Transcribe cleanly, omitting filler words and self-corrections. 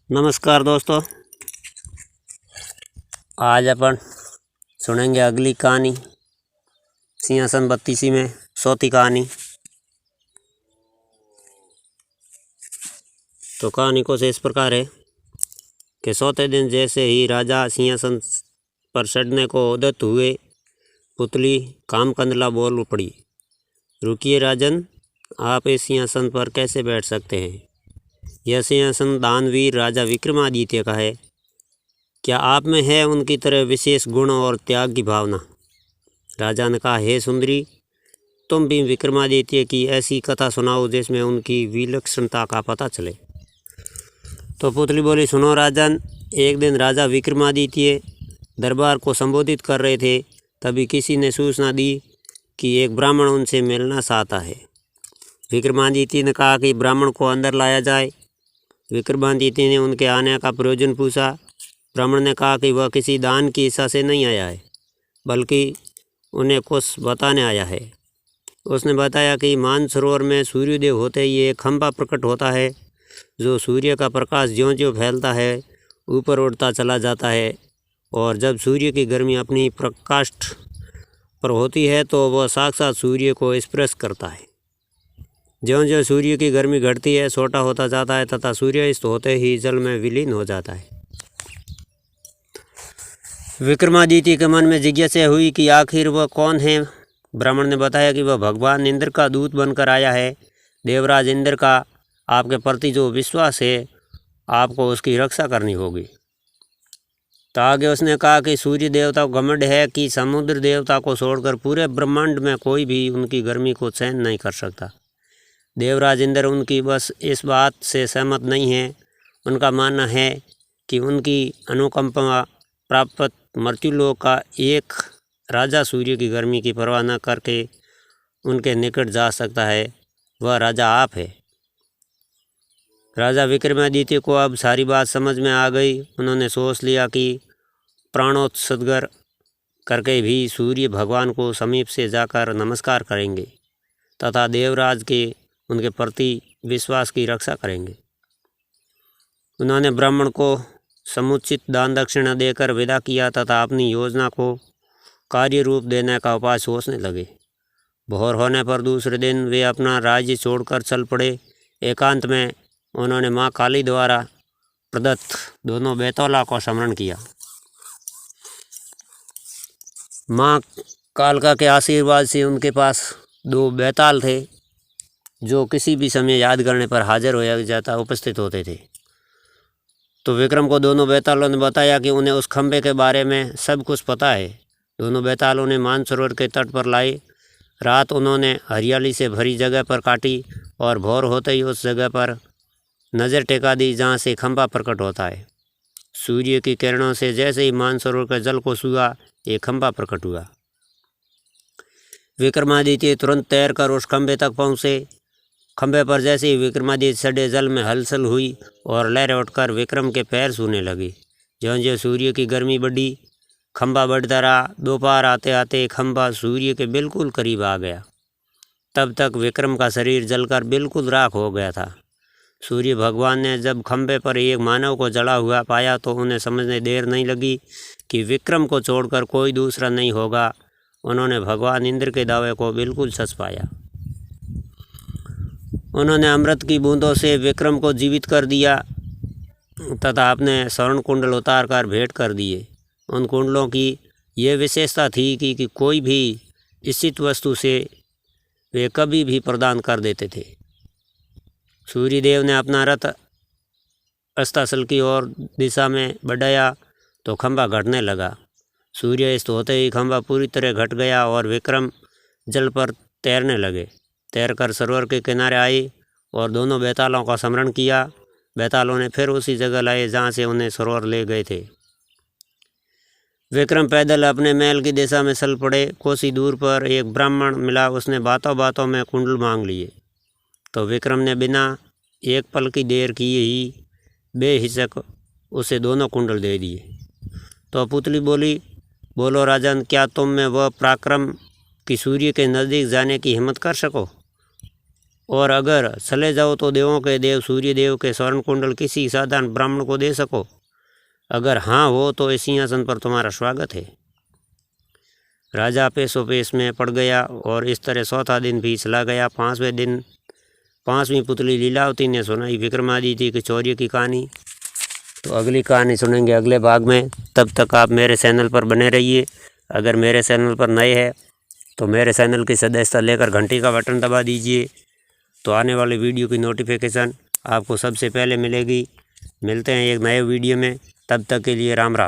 नमस्कार दोस्तों, आज अपन सुनेंगे अगली कहानी सिंहासन 32 में चौथी कहानी। तो कहानी को से इस प्रकार है कि चौथे दिन जैसे ही राजा सिंहासन पर चढ़ने को उद्यत हुए, पुतली कामकंदला बोल पड़ी, रुकिए राजन, आप इस सिंहासन पर कैसे बैठ सकते हैं? यह सिंहासन दानवीर राजा विक्रमादित्य का है। क्या आप में है उनकी तरह विशेष गुण और त्याग की भावना? राजा ने कहा, हे सुंदरी, तुम भी विक्रमादित्य की ऐसी कथा सुनाओ जिसमें उनकी विलक्षणता का पता चले। तो पुतली बोली, सुनो राजन, एक दिन राजा विक्रमादित्य दरबार को संबोधित कर रहे थे, तभी किसी ने सूचना दी कि एक ब्राह्मण उनसे मिलना चाहता है। विक्रमादित्य ने कहा कि ब्राह्मण को अंदर लाया जाए। विक्रमादित्य ने उनके आने का प्रयोजन पूछा। ब्राह्मण ने कहा कि वह किसी दान की इच्छा से नहीं आया है, बल्कि उन्हें कुछ बताने आया है। उसने बताया कि मानसरोवर में सूर्योदय होते ही एक खंभा प्रकट होता है, जो सूर्य का प्रकाश ज्यों ज्यों फैलता है ऊपर उड़ता चला जाता है, और जब सूर्य की गर्मी अपनी प्रकाष्ठ पर होती है तो वह साक्षात सूर्य को स्पर्श करता है। ज्यों ज्यों सूर्य की गर्मी घटती है, छोटा होता जाता है तथा सूर्यास्त होते ही जल में विलीन हो जाता है। विक्रमादित्य के मन में जिज्ञासा हुई कि आखिर वह कौन है। ब्राह्मण ने बताया कि वह भगवान इंद्र का दूत बनकर आया है। देवराज इंद्र का आपके प्रति जो विश्वास है, आपको उसकी रक्षा करनी होगी। तो आगे उसने कहा कि सूर्य देवता को घमंड है कि समुद्र देवता को छोड़कर पूरे ब्रह्मांड में कोई भी उनकी गर्मी को सहन नहीं कर सकता। देवराज इंद्र उनकी बस इस बात से सहमत नहीं है। उनका मानना है कि उनकी अनुकंपा प्राप्त मर्त्युलोक का एक राजा सूर्य की गर्मी की परवाह न करके उनके निकट जा सकता है। वह राजा आप है। राजा विक्रमादित्य को अब सारी बात समझ में आ गई। उन्होंने सोच लिया कि प्राणोत्सर्ग करके भी सूर्य भगवान को समीप से जाकर नमस्कार करेंगे तथा देवराज के उनके प्रति विश्वास की रक्षा करेंगे। उन्होंने ब्राह्मण को समुचित दान दक्षिणा देकर विदा किया तथा अपनी योजना को कार्य रूप देने का उपाय सोचने लगे। भोर होने पर दूसरे दिन वे अपना राज्य छोड़कर चल पड़े। एकांत में उन्होंने माँ काली द्वारा प्रदत्त दोनों बैतौला को स्मरण किया। माँ कालका के आशीर्वाद से उनके पास 2 बैताल थे, जो किसी भी समय याद करने पर हाजिर हो जाता उपस्थित होते थे। तो विक्रम को दोनों बैतालों ने बताया कि उन्हें उस खंभे के बारे में सब कुछ पता है। दोनों बैतालों ने मानसरोवर के तट पर लाई। रात उन्होंने हरियाली से भरी जगह पर काटी और भोर होते ही उस जगह पर नज़र टेका दी जहाँ से खंभा प्रकट होता है। सूर्य की किरणों से जैसे ही मानसरोवर के जल को छुआ, एक खंभा प्रकट हुआ। विक्रमादित्य तुरंत तैरकर उस खंभे तक पहुँचे। खंभे पर जैसे ही विक्रमादित्य चढ़े, जल में हलचल हुई और लहरें उठकर विक्रम के पैर छूने लगी। ज्यों ज्यों सूर्य की गर्मी बढ़ी, खंभा बढ़ता रहा। दोपहर आते आते खंभा सूर्य के बिल्कुल करीब आ गया। तब तक विक्रम का शरीर जलकर बिल्कुल राख हो गया था। सूर्य भगवान ने जब खंभे पर एक मानव को जला हुआ पाया तो उन्हें समझने देर नहीं लगी कि विक्रम को छोड़कर कोई दूसरा नहीं होगा। उन्होंने भगवान इंद्र के दावे को बिल्कुल सच पाया। उन्होंने अमृत की बूंदों से विक्रम को जीवित कर दिया तथा अपने स्वर्ण कुंडल उतार कर भेंट कर दिए। उन कुंडलों की ये विशेषता थी कि कोई भी इच्छित वस्तु से वे कभी भी प्रदान कर देते थे। सूर्यदेव ने अपना रथ अस्ताचल की ओर दिशा में बढ़ाया तो खंभा घटने लगा। सूर्यास्त होते ही खंभा पूरी तरह घट गया और विक्रम जल पर तैरने लगे। तैरकर सरोवर के किनारे आए और दोनों बैतालों का स्मरण किया। बैतालों ने फिर उसी जगह लाए जहाँ से उन्हें सरोवर ले गए थे। विक्रम पैदल अपने महल की दिशा में चल पड़े। कोसी दूर पर एक ब्राह्मण मिला। उसने बातों बातों में कुंडल मांग लिए तो विक्रम ने बिना एक पल की देर किए ही बेहिचक उसे दोनों कुंडल दे दिए। तो पुतली बोली, बोलो राजन, क्या तुम में वह पराक्रम कि सूर्य के नज़दीक जाने की हिम्मत कर सको? और अगर चले जाओ तो देवों के देव सूर्य देव के स्वर्ण कुंडल किसी साधारण ब्राह्मण को दे सको? अगर हाँ हो तो इस सिंहासन पर तुम्हारा स्वागत है। राजा पेशो पेश में पड़ गया और इस तरह चौथा दिन भी चला गया। 5वें दिन 5वीं पुतली लीलावती ने सुनाई विक्रमादित्य की चौर्य की कहानी। तो अगली कहानी सुनेंगे अगले भाग में। तब तक आप मेरे चैनल पर बने रहिए। अगर मेरे चैनल पर नए हैं तो मेरे चैनल की सदस्यता लेकर घंटी का बटन दबा दीजिए, तो आने वाले वीडियो की नोटिफिकेशन आपको सबसे पहले मिलेगी। मिलते हैं एक नए वीडियो में, तब तक के लिए राम राम।